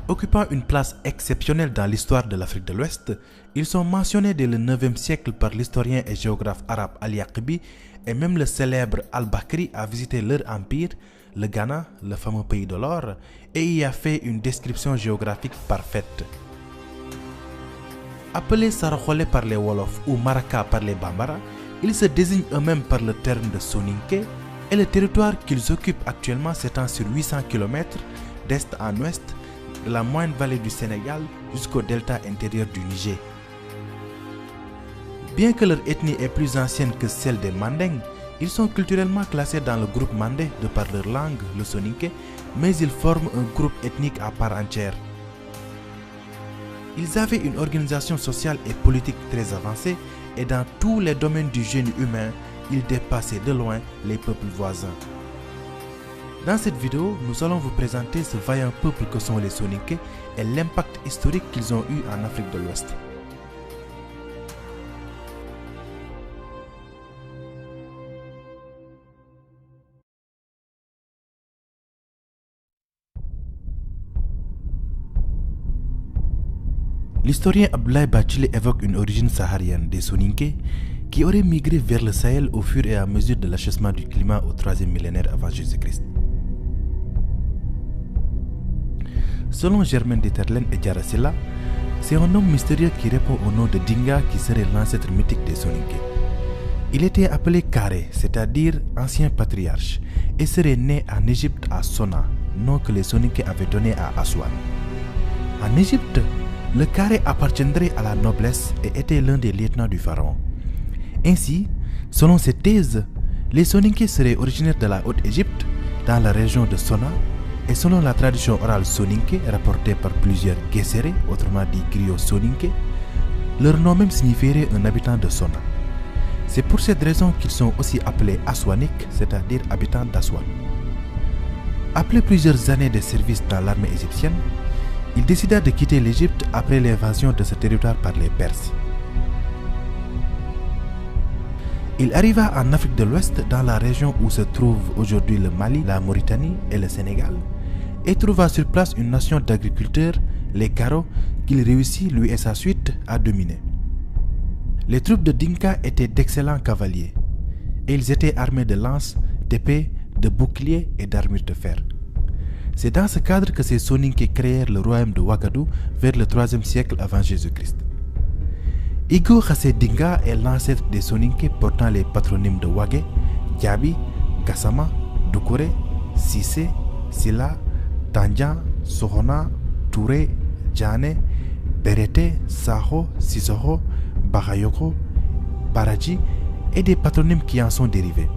Occupant une place exceptionnelle dans l'histoire de l'Afrique de l'Ouest, ils sont mentionnés dès le 9e siècle par l'historien et géographe arabe Al-Yaqibi, et même le célèbre Al-Bakri a visité leur empire, le Ghana, le fameux pays de l'or, et y a fait une description géographique parfaite. Appelés Saraxolé par les Wolofs ou Maraka par les Bambara, ils se désignent eux-mêmes par le terme de Soninké, et le territoire qu'ils occupent actuellement s'étend sur 800 km d'est en ouest, de la moyenne vallée du Sénégal jusqu'au delta intérieur du Niger. Bien que leur ethnie est plus ancienne que celle des Manding, ils sont culturellement classés dans le groupe Mandé de par leur langue, le Soninké, mais ils forment un groupe ethnique à part entière. Ils avaient une organisation sociale et politique très avancée et dans tous les domaines du génie humain, ils dépassaient de loin les peuples voisins. Dans cette vidéo, nous allons vous présenter ce vaillant peuple que sont les Soninké et l'impact historique qu'ils ont eu en Afrique de l'Ouest. L'historien Abdoulaye Bathily évoque une origine saharienne des Soninké qui auraient migré vers le Sahel au fur et à mesure de l'achèvement du climat au 3e millénaire avant Jésus-Christ. Selon Germaine Dieterlen et Diarra Sylla, c'est un homme mystérieux qui répond au nom de Dinga qui serait l'ancêtre mythique des Soninké. Il était appelé Karé, c'est-à-dire ancien patriarche, et serait né en Égypte à Sona, nom que les Soninké avaient donné à Aswan. En Égypte, le Karé appartiendrait à la noblesse et était l'un des lieutenants du pharaon. Ainsi, selon cette thèse, les Soninké seraient originaires de la Haute-Égypte, dans la région de Sona, et selon la tradition orale Soninké rapportée par plusieurs Guesséré, autrement dit griots Soninké, leur nom même signifierait un habitant de Sona. C'est pour cette raison qu'ils sont aussi appelés Aswaniques, c'est-à-dire habitants d'Aswan. Après plusieurs années de service dans l'armée égyptienne, il décida de quitter l'Égypte après l'invasion de ce territoire par les Perses. Il arriva en Afrique de l'Ouest, dans la région où se trouvent aujourd'hui le Mali, la Mauritanie et le Sénégal, et trouva sur place une nation d'agriculteurs, les Karo, qu'il réussit, lui et sa suite, à dominer. Les troupes de Dinka étaient d'excellents cavaliers, et ils étaient armés de lances, d'épées, de boucliers et d'armures de fer. C'est dans ce cadre que ces Soninké créèrent le royaume de Ouagadou vers le 3e siècle avant Jésus-Christ. Igo Khassé Dinga est l'ancêtre des Soninké portant les patronymes de Ouagé, Diaby, Gassama, Doukouré, Sissé, Silla, Tandjan, Sohona, Touré, Djane, Berete, Saho, Sissoko, Bakayoko, Baradji et des patronymes qui en sont dérivés.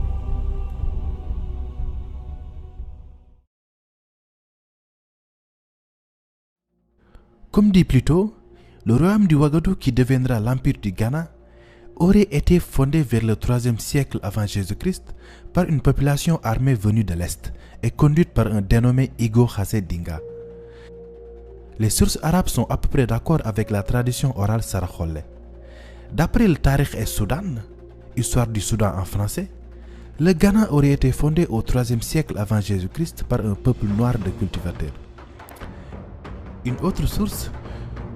Comme dit plus tôt, le royaume du Ouagadou, qui deviendra l'empire du Ghana, aurait été fondé vers le 3e siècle avant Jésus-Christ par une population armée venue de l'Est et conduite par un dénommé Igo Khassé Dinga. Les sources arabes sont à peu près d'accord avec la tradition orale Saraxolé. D'après le Tarikh et Soudan, histoire du Soudan en français, le Ghana aurait été fondé au 3e siècle avant Jésus-Christ par un peuple noir de cultivateurs. Une autre source,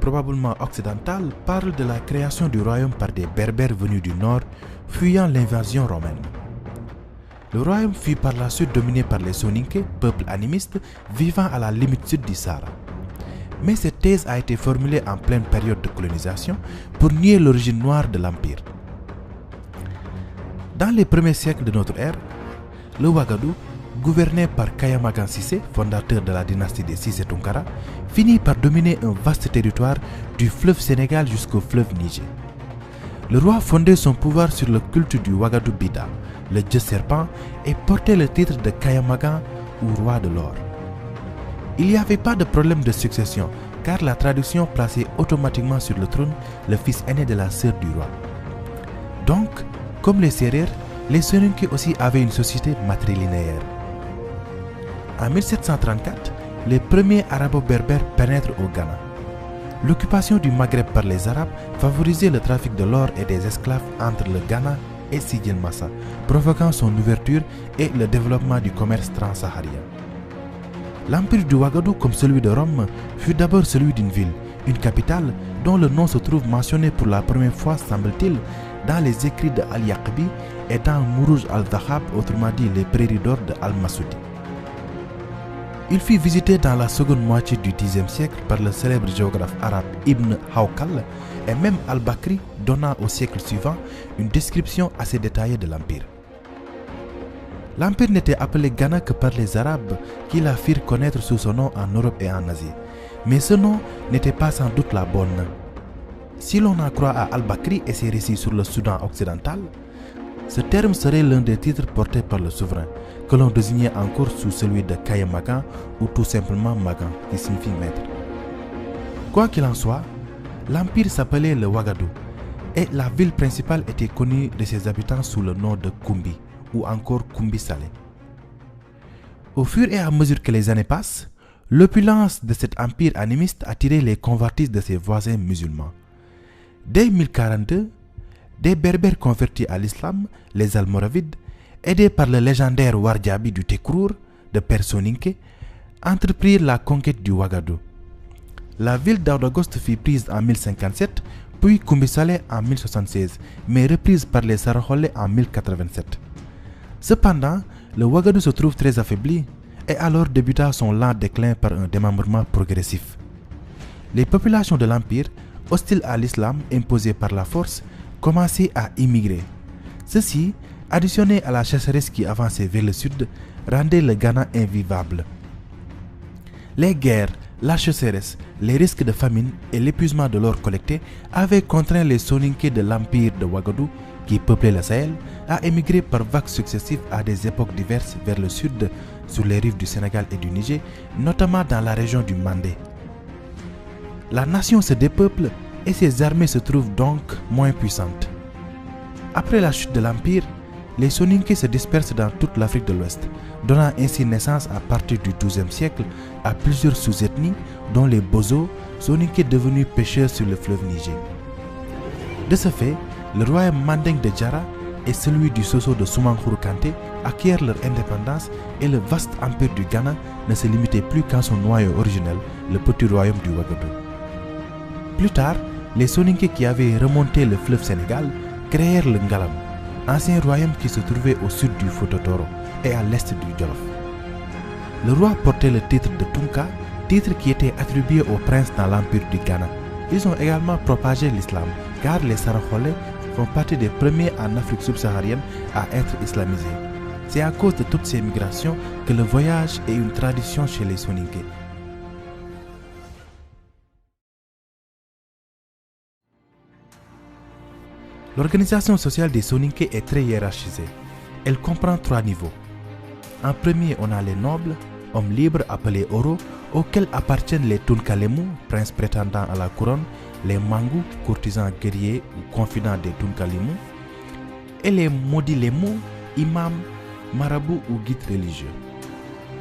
probablement occidentale, parle de la création du royaume par des Berbères venus du nord, fuyant l'invasion romaine. Le royaume fut par la suite dominé par les Soninké, peuple animiste vivant à la limite sud du Sahara. Mais cette thèse a été formulée en pleine période de colonisation pour nier l'origine noire de l'empire. Dans les premiers siècles de notre ère, le Ouagadou, gouverné par Kayamagan Sissé, fondateur de la dynastie des Sissé Tounkara, finit par dominer un vaste territoire du fleuve Sénégal jusqu'au fleuve Niger. Le roi fondait son pouvoir sur le culte du Ouagadou Bida, le dieu serpent, et portait le titre de Kayamagan ou roi de l'or. Il n'y avait pas de problème de succession, car la tradition plaçait automatiquement sur le trône le fils aîné de la sœur du roi. Donc, comme les Sérères, les Soninké aussi avaient une société matrilinéaire. En 1734, les premiers arabo-berbères pénètrent au Ghana. L'occupation du Maghreb par les Arabes favorisait le trafic de l'or et des esclaves entre le Ghana et Sidi Massa, provoquant son ouverture et le développement du commerce transsaharien. L'empire du Ouagadougou, comme celui de Rome, fut d'abord celui d'une ville, une capitale dont le nom se trouve mentionné pour la première fois, semble-t-il, dans les écrits de Al-Yaqbi et dans Mourouj al-Dhahab, autrement dit les prairies d'or de Al-Masoudi. Il fut visité dans la seconde moitié du Xe siècle par le célèbre géographe arabe Ibn Hawqal et même Al-Bakri, donnant au siècle suivant une description assez détaillée de l'empire. L'empire n'était appelé Ghana que par les Arabes qui la firent connaître sous son nom en Europe et en Asie. Mais ce nom n'était pas sans doute la bonne. Si l'on en croit à Al-Bakri et ses récits sur le Soudan occidental, ce terme serait l'un des titres portés par le souverain, que l'on désignait encore sous celui de Kaye Magan ou tout simplement Magan, qui signifie maître. Quoi qu'il en soit, l'empire s'appelait le Ouagadougou et la ville principale était connue de ses habitants sous le nom de Koumbi ou encore Koumbi Salé. Au fur et à mesure que les années passent, l'opulence de cet empire animiste attirait les convoitises de ses voisins musulmans. Dès 1042, des berbères convertis à l'islam, les Almoravides, aidés par le légendaire Wardjabi du Tekrour, de Père Soninké, entreprirent la conquête du Ouagadougou. La ville d'Aoudaghost fut prise en 1057, puis Koumbi Salé en 1076, mais reprise par les Saraholais en 1087. Cependant, le Ouagadougou se trouve très affaibli et alors débuta son lent déclin par un démembrement progressif. Les populations de l'empire, hostiles à l'islam imposé par la force, commençaient à immigrer. Ceci, additionné à la chasseresse qui avançait vers le sud, rendait le Ghana invivable. Les guerres, la chasseresse, les risques de famine et l'épuisement de l'or collecté avaient contraint les Soninké de l'empire de Ouagadougou, qui peuplaient le Sahel, à émigrer par vagues successives à des époques diverses vers le sud, sur les rives du Sénégal et du Niger, notamment dans la région du Mandé. La nation se dépeuple et ses armées se trouvent donc moins puissantes. Après la chute de l'empire, les Soninké se dispersent dans toute l'Afrique de l'Ouest, donnant ainsi naissance à partir du XIIe siècle à plusieurs sous-ethnies, dont les Bozo, Soninké devenus pêcheurs sur le fleuve Niger. De ce fait, le royaume mandingue de Djara et celui du Soso de Soumankhourou Kanté acquièrent leur indépendance et le vaste empire du Ghana ne se limitait plus qu'à son noyau originel, le petit royaume du Ouagadougou. Plus tard, les Soninké qui avaient remonté le fleuve Sénégal créèrent le Ngalam, ancien royaume qui se trouvait au sud du Fouta-Toro et à l'est du Djolof. Le roi portait le titre de Tunka, titre qui était attribué aux princes dans l'empire du Ghana. Ils ont également propagé l'islam, car les Saraholais font partie des premiers en Afrique subsaharienne à être islamisés. C'est à cause de toutes ces migrations que le voyage est une tradition chez les Soninké. L'organisation sociale des Soninké est très hiérarchisée. Elle comprend 3 niveaux. En premier, on a les nobles, hommes libres appelés Oro, auxquels appartiennent les Tunkalemou, princes prétendants à la couronne, les Mangou, courtisans guerriers ou confidents des Tunkalemou, et les Modilemou, imams, marabouts ou guides religieux.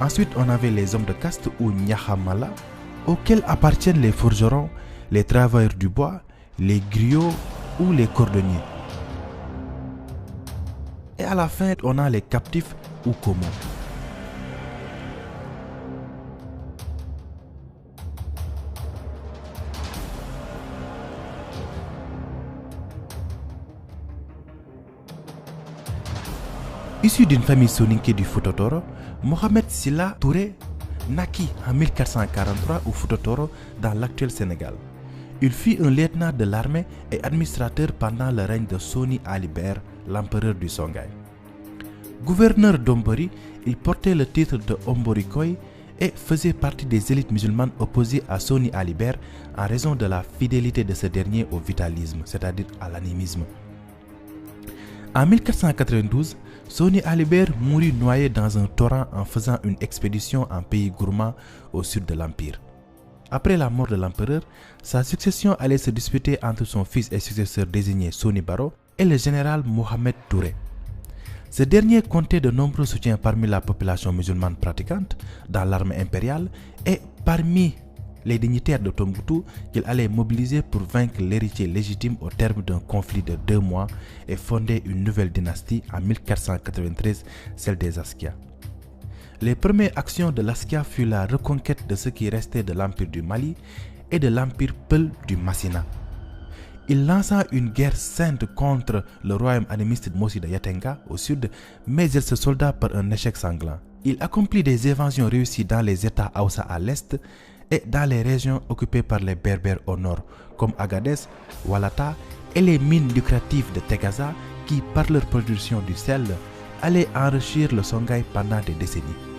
Ensuite, on avait les hommes de caste ou Nyahamala, auxquels appartiennent les forgerons, les travailleurs du bois, les griots ou les cordonniers. Et à la fin, on a les captifs ou Komo. Issu d'une famille soninké du Fouta-Toro, Mohamed Silla Touré naquit en 1443 au Fouta-Toro dans l'actuel Sénégal. Il fut un lieutenant de l'armée et administrateur pendant le règne de Soni Alibert, l'empereur du Songhai. Gouverneur d'Ombori, il portait le titre de Omborikoy et faisait partie des élites musulmanes opposées à Soni Alibert en raison de la fidélité de ce dernier au vitalisme, c'est-à-dire à l'animisme. En 1492, Soni Alibert mourut noyé dans un torrent en faisant une expédition en pays gourmand au sud de l'Empire. Après la mort de l'empereur, sa succession allait se disputer entre son fils et successeur désigné Soni Baro et le général Mohamed Touré. Ce dernier comptait de nombreux soutiens parmi la population musulmane pratiquante dans l'armée impériale et parmi les dignitaires de Tombouctou qu'il allait mobiliser pour vaincre l'héritier légitime au terme d'un conflit de 2 mois et fonder une nouvelle dynastie en 1493, celle des Askia. Les premières actions de Laskia furent la reconquête de ce qui restait de l'Empire du Mali et de l'Empire Peul du Massina. Il lança une guerre sainte contre le royaume animiste de Mossi de Yatenga au sud, mais il se solda par un échec sanglant. Il accomplit des invasions réussies dans les États Haoussa à l'est et dans les régions occupées par les Berbères au nord, comme Agadez, Walata et les mines lucratives de Tegaza qui, par leur production du sel, allaient enrichir le Songhai pendant des décennies.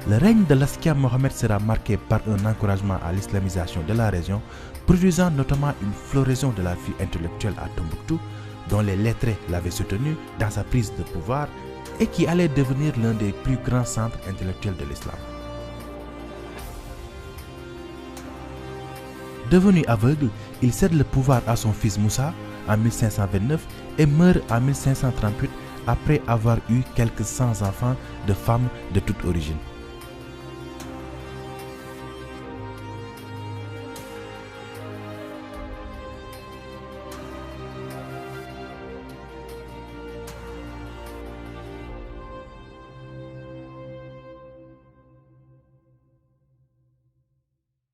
Le règne de Laskia Mohammed sera marqué par un encouragement à l'islamisation de la région, produisant notamment une floraison de la vie intellectuelle à Tombouctou, dont les lettrés l'avaient soutenu dans sa prise de pouvoir et qui allait devenir l'un des plus grands centres intellectuels de l'islam. Devenu aveugle, il cède le pouvoir à son fils Moussa en 1529 et meurt en 1538 après avoir eu quelques 100 enfants de femmes de toute origine.